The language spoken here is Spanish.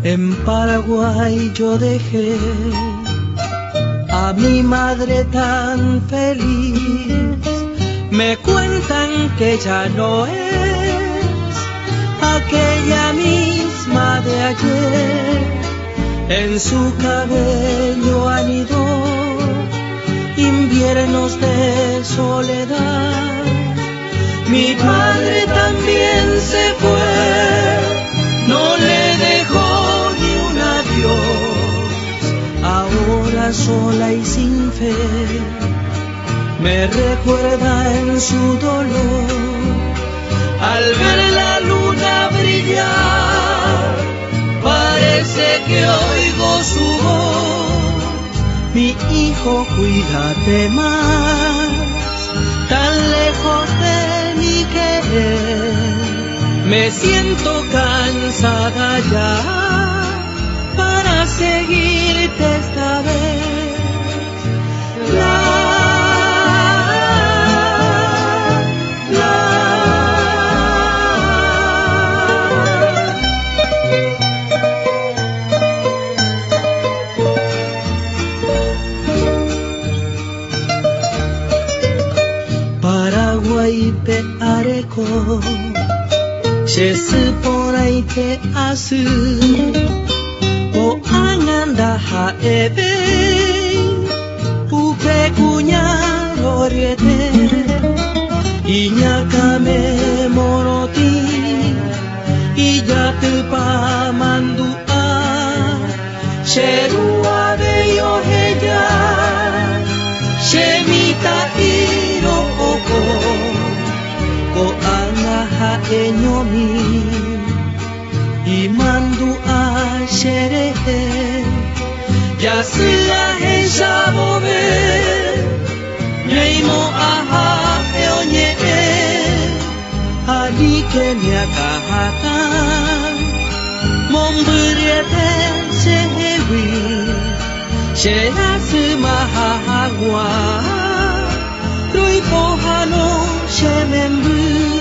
En Paraguay yo dejé a mi madre tan feliz. Me cuentan que ya no es aquella misma de ayer. En su cabello anidó inviernos de soledad. Mi padre también se fue, no le dejó ahora sola y sin fe, me recuerda en su dolor. Al ver la luna brillar, parece que oigo su voz. Mi hijo, cuídate más, tan lejos de mi querer. Me siento cansada ya para seguirte esta vez. Paraguay te areco, Chesiporay te asu. O anganda haebe, upe kunya oriete, inyakame moroti, iyatupa mandua, sherua beyo heja, shemita iro oko, ko anga haenyomi. Imandu a sherehe, ya sea ella mover, neimo aha eonye, ali que me akahata, momburiete sehewi, sherasu mahagwa, rui pohano shemembu.